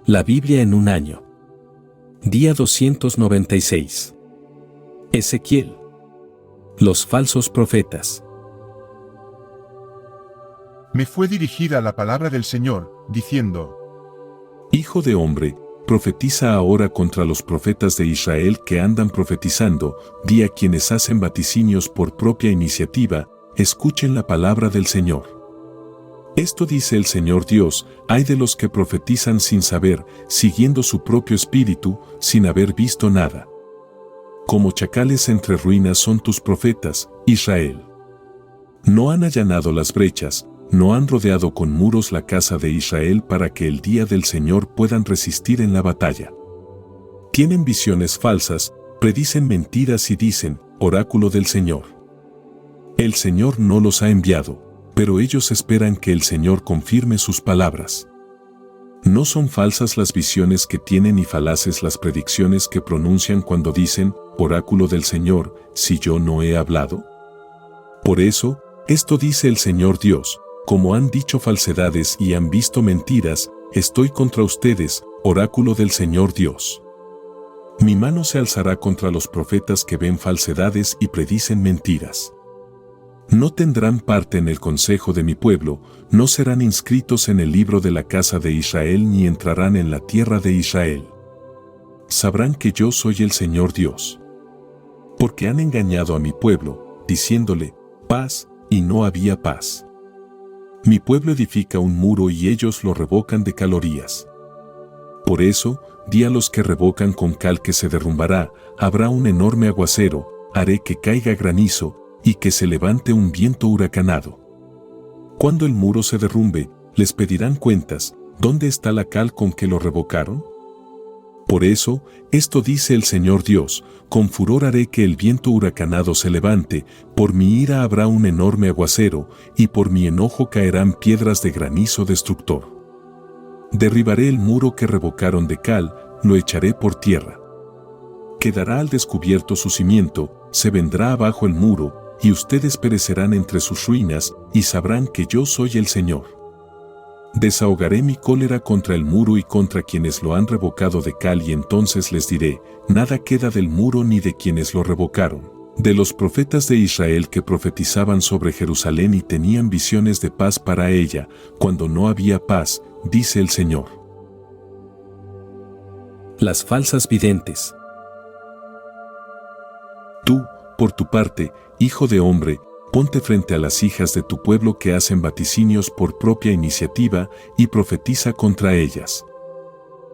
La Biblia en un año. Día 296. Ezequiel. Los falsos profetas. Me fue dirigida la palabra del Señor, diciendo: Hijo de hombre, profetiza ahora contra los profetas de Israel que andan profetizando, di a quienes hacen vaticinios por propia iniciativa, escuchen la palabra del Señor. Esto dice el Señor Dios: hay de los que profetizan sin saber, siguiendo su propio espíritu, sin haber visto nada. Como chacales entre ruinas son tus profetas, Israel. No han allanado las brechas, no han rodeado con muros la casa de Israel para que el día del Señor puedan resistir en la batalla. Tienen visiones falsas, predicen mentiras y dicen: oráculo del Señor. El Señor no los ha enviado, pero ellos esperan que el Señor confirme sus palabras. ¿No son falsas las visiones que tienen y falaces las predicciones que pronuncian cuando dicen, oráculo del Señor, si yo no he hablado? Por eso, esto dice el Señor Dios: como han dicho falsedades y han visto mentiras, estoy contra ustedes, oráculo del Señor Dios. Mi mano se alzará contra los profetas que ven falsedades y predicen mentiras. No tendrán parte en el consejo de mi pueblo, no serán inscritos en el libro de la casa de Israel ni entrarán en la tierra de Israel. Sabrán que yo soy el Señor Dios. Porque han engañado a mi pueblo, diciéndole, paz, y no había paz. Mi pueblo edifica un muro y ellos lo revocan de calorías. Por eso, di a los que revocan con cal que se derrumbará, habrá un enorme aguacero, haré que caiga granizo, y que se levante un viento huracanado. Cuando el muro se derrumbe, les pedirán cuentas: ¿dónde está la cal con que lo revocaron? Por eso, esto dice el Señor Dios: con furor haré que el viento huracanado se levante, por mi ira habrá un enorme aguacero, y por mi enojo caerán piedras de granizo destructor. Derribaré el muro que revocaron de cal, lo echaré por tierra. Quedará al descubierto su cimiento, se vendrá abajo el muro, y ustedes perecerán entre sus ruinas, y sabrán que yo soy el Señor. Desahogaré mi cólera contra el muro y contra quienes lo han revocado de cal, y entonces les diré: nada queda del muro ni de quienes lo revocaron, de los profetas de Israel que profetizaban sobre Jerusalén y tenían visiones de paz para ella, cuando no había paz, dice el Señor. Las falsas videntes. Tú, por tu parte, hijo de hombre, ponte frente a las hijas de tu pueblo que hacen vaticinios por propia iniciativa y profetiza contra ellas.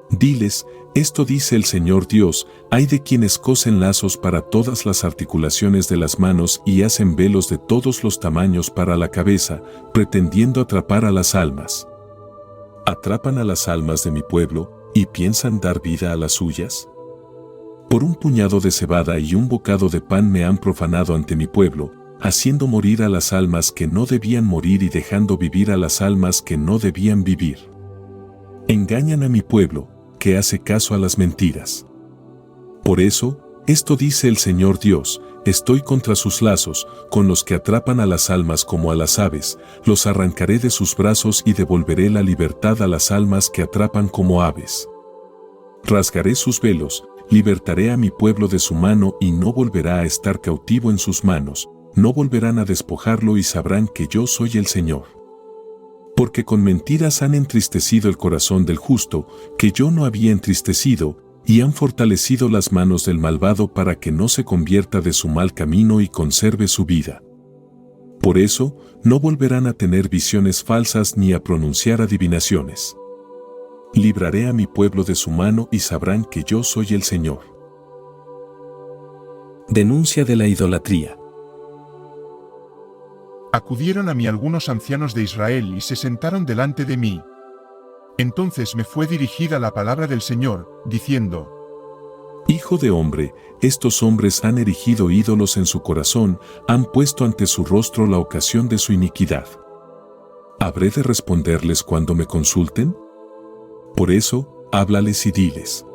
Diles: esto dice el Señor Dios: hay de quienes cosen lazos para todas las articulaciones de las manos y hacen velos de todos los tamaños para la cabeza, pretendiendo atrapar a las almas. ¿Atrapan a las almas de mi pueblo y piensan dar vida a las suyas? Por un puñado de cebada y un bocado de pan me han profanado ante mi pueblo, haciendo morir a las almas que no debían morir y dejando vivir a las almas que no debían vivir. Engañan a mi pueblo, que hace caso a las mentiras. Por eso, esto dice el Señor Dios: estoy contra sus lazos, con los que atrapan a las almas como a las aves, los arrancaré de sus brazos y devolveré la libertad a las almas que atrapan como aves. Rasgaré sus velos, libertaré a mi pueblo de su mano y no volverá a estar cautivo en sus manos, no volverán a despojarlo y sabrán que yo soy el Señor. Porque con mentiras han entristecido el corazón del justo, que yo no había entristecido, y han fortalecido las manos del malvado para que no se convierta de su mal camino y conserve su vida. Por eso, no volverán a tener visiones falsas ni a pronunciar adivinaciones. Libraré a mi pueblo de su mano y sabrán que yo soy el Señor. Denuncia de la idolatría. Acudieron a mí algunos ancianos de Israel y se sentaron delante de mí. Entonces me fue dirigida la palabra del Señor, diciendo: Hijo de hombre, estos hombres han erigido ídolos en su corazón, han puesto ante su rostro la ocasión de su iniquidad. ¿Habré de responderles cuando me consulten? Por eso, háblales y diles: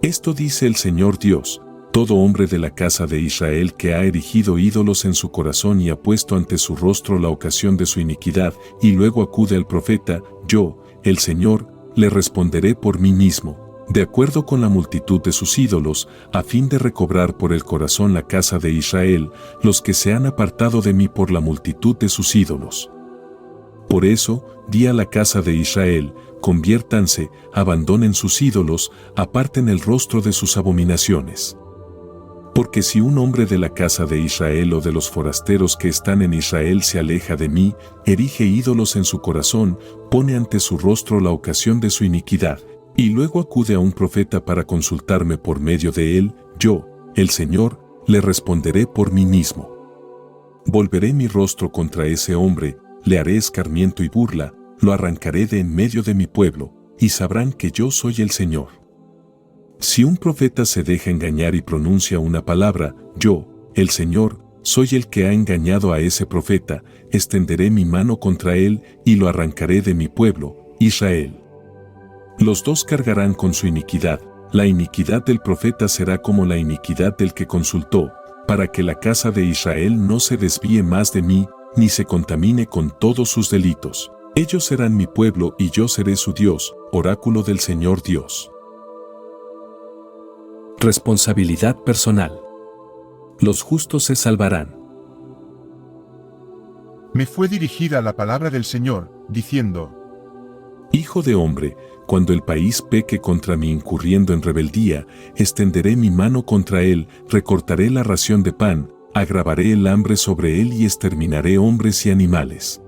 esto dice el Señor Dios: todo hombre de la casa de Israel que ha erigido ídolos en su corazón y ha puesto ante su rostro la ocasión de su iniquidad, y luego acude al profeta, yo, el Señor, le responderé por mí mismo, de acuerdo con la multitud de sus ídolos, a fin de recobrar por el corazón la casa de Israel, los que se han apartado de mí por la multitud de sus ídolos. Por eso, di a la casa de Israel, conviértanse, abandonen sus ídolos, aparten el rostro de sus abominaciones. Porque si un hombre de la casa de Israel o de los forasteros que están en Israel se aleja de mí, erige ídolos en su corazón, pone ante su rostro la ocasión de su iniquidad, y luego acude a un profeta para consultarme por medio de él, yo, el Señor, le responderé por mí mismo. Volveré mi rostro contra ese hombre, le haré escarmiento y burla, lo arrancaré de en medio de mi pueblo, y sabrán que yo soy el Señor. Si un profeta se deja engañar y pronuncia una palabra, yo, el Señor, soy el que ha engañado a ese profeta, extenderé mi mano contra él y lo arrancaré de mi pueblo, Israel. Los dos cargarán con su iniquidad, la iniquidad del profeta será como la iniquidad del que consultó, para que la casa de Israel no se desvíe más de mí, ni se contamine con todos sus delitos. Ellos serán mi pueblo y yo seré su Dios, oráculo del Señor Dios. Responsabilidad personal. Los justos se salvarán. Me fue dirigida la palabra del Señor, diciendo: Hijo de hombre, cuando el país peque contra mí incurriendo en rebeldía, extenderé mi mano contra él, recortaré la ración de pan, agravaré el hambre sobre él y exterminaré hombres y animales.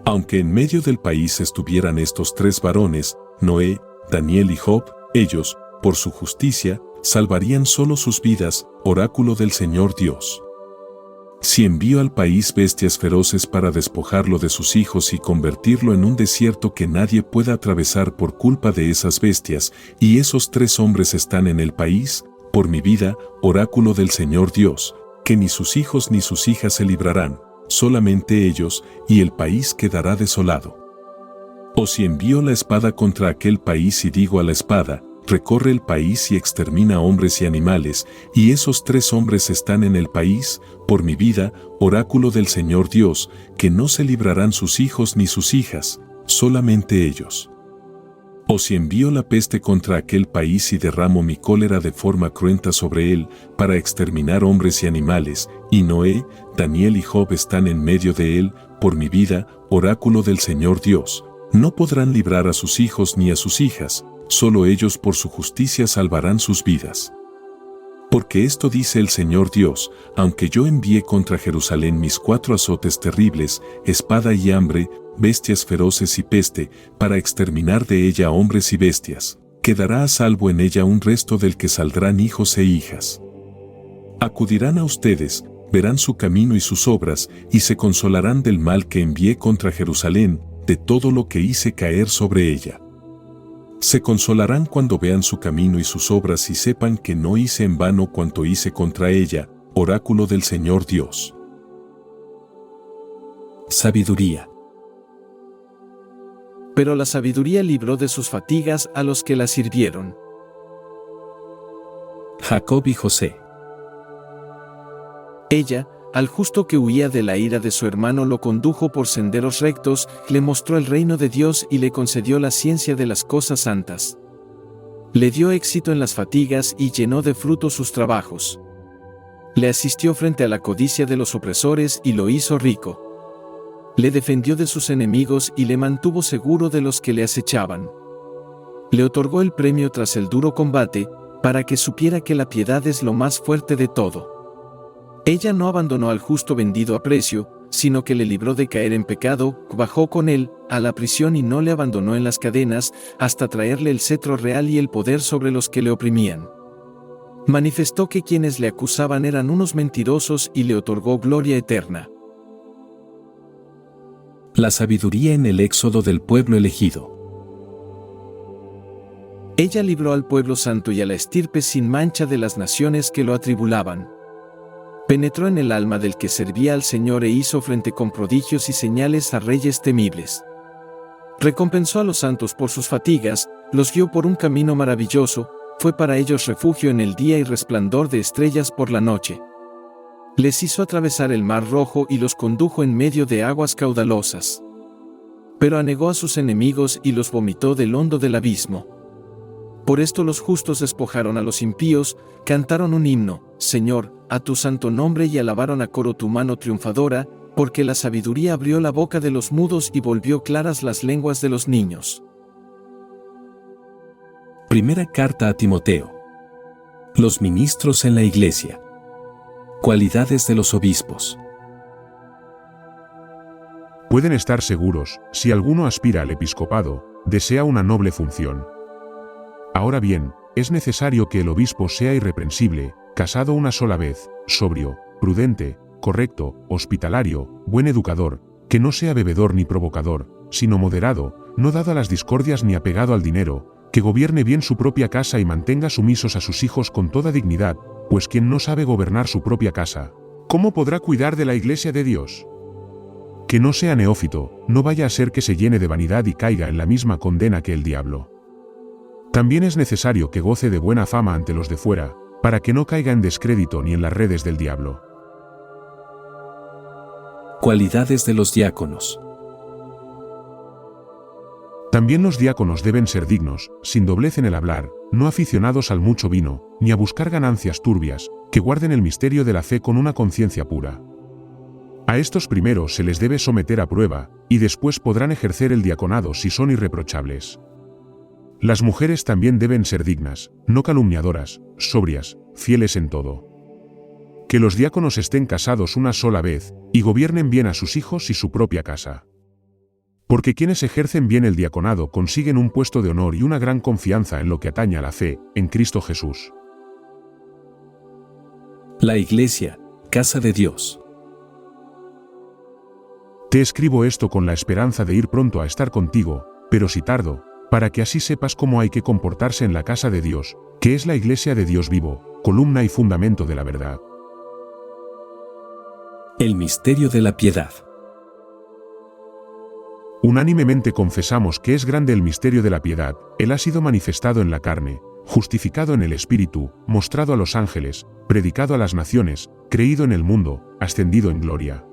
Aunque en medio del país estuvieran estos tres varones, Noé, Daniel y Job, ellos, por su justicia, salvarían solo sus vidas, oráculo del Señor Dios. Si envío al país bestias feroces para despojarlo de sus hijos y convertirlo en un desierto que nadie pueda atravesar por culpa de esas bestias, y esos tres hombres están en el país, por mi vida, oráculo del Señor Dios, que ni sus hijos ni sus hijas se librarán, solamente ellos, y el país quedará desolado. O si envío la espada contra aquel país y digo a la espada, recorre el país y extermina hombres y animales, y esos tres hombres están en el país, por mi vida, oráculo del Señor Dios, que no se librarán sus hijos ni sus hijas, solamente ellos. O si envío la peste contra aquel país y derramo mi cólera de forma cruenta sobre él, para exterminar hombres y animales, y Noé, Daniel y Job están en medio de él, por mi vida, oráculo del Señor Dios, no podrán librar a sus hijos ni a sus hijas, solo ellos por su justicia salvarán sus vidas. Porque esto dice el Señor Dios, aunque yo envié contra Jerusalén mis 4 azotes terribles, espada y hambre, bestias feroces y peste, para exterminar de ella hombres y bestias, quedará a salvo en ella un resto del que saldrán hijos e hijas. Acudirán a ustedes, verán su camino y sus obras, y se consolarán del mal que envié contra Jerusalén, de todo lo que hice caer sobre ella. Se consolarán cuando vean su camino y sus obras y sepan que no hice en vano cuanto hice contra ella, oráculo del Señor Dios. Sabiduría. Pero la sabiduría libró de sus fatigas a los que la sirvieron. Jacob y José. Ella, al justo que huía de la ira de su hermano, lo condujo por senderos rectos, le mostró el reino de Dios y le concedió la ciencia de las cosas santas. Le dio éxito en las fatigas y llenó de fruto sus trabajos. Le asistió frente a la codicia de los opresores y lo hizo rico. Le defendió de sus enemigos y le mantuvo seguro de los que le acechaban. Le otorgó el premio tras el duro combate, para que supiera que la piedad es lo más fuerte de todo. Ella no abandonó al justo vendido a precio, sino que le libró de caer en pecado, bajó con él a la prisión y no le abandonó en las cadenas, hasta traerle el cetro real y el poder sobre los que le oprimían. Manifestó que quienes le acusaban eran unos mentirosos y le otorgó gloria eterna. La sabiduría en el éxodo del pueblo elegido. Ella libró al pueblo santo y a la estirpe sin mancha de las naciones que lo atribulaban. Penetró en el alma del que servía al Señor e hizo frente con prodigios y señales a reyes temibles. Recompensó a los santos por sus fatigas, los guió por un camino maravilloso, fue para ellos refugio en el día y resplandor de estrellas por la noche. Les hizo atravesar el mar rojo y los condujo en medio de aguas caudalosas. pero anegó a sus enemigos y los vomitó del hondo del abismo. Por esto los justos despojaron a los impíos, cantaron un himno, Señor, a tu santo nombre, y alabaron a coro tu mano triunfadora, porque la sabiduría abrió la boca de los mudos y volvió claras las lenguas de los niños. Primera carta a Timoteo. Los ministros en la Iglesia. Cualidades de los obispos. Pueden estar seguros, si alguno aspira al episcopado, desea una noble función. Ahora bien, es necesario que el obispo sea irreprensible, casado una sola vez, sobrio, prudente, correcto, hospitalario, buen educador, que no sea bebedor ni provocador, sino moderado, no dado a las discordias ni apegado al dinero, que gobierne bien su propia casa y mantenga sumisos a sus hijos con toda dignidad, pues quien no sabe gobernar su propia casa, ¿cómo podrá cuidar de la iglesia de Dios? Que no sea neófito, no vaya a ser que se llene de vanidad y caiga en la misma condena que el diablo. También es necesario que goce de buena fama ante los de fuera, para que no caiga en descrédito ni en las redes del diablo. Cualidades de los diáconos. También los diáconos deben ser dignos, sin doblez en el hablar, no aficionados al mucho vino, ni a buscar ganancias turbias, que guarden el misterio de la fe con una conciencia pura. A estos primeros se les debe someter a prueba, y después podrán ejercer el diaconado si son irreprochables. Las mujeres también deben ser dignas, no calumniadoras, sobrias, fieles en todo. Que los diáconos estén casados una sola vez, y gobiernen bien a sus hijos y su propia casa. Porque quienes ejercen bien el diaconado consiguen un puesto de honor y una gran confianza en lo que atañe a la fe, en Cristo Jesús. La Iglesia, casa de Dios. Te escribo esto con la esperanza de ir pronto a estar contigo, pero si tardo, para que así sepas cómo hay que comportarse en la casa de Dios, que es la iglesia de Dios vivo, columna y fundamento de la verdad. El misterio de la piedad. Unánimemente confesamos que es grande el misterio de la piedad. Él ha sido manifestado en la carne, justificado en el Espíritu, mostrado a los ángeles, predicado a las naciones, creído en el mundo, ascendido en gloria.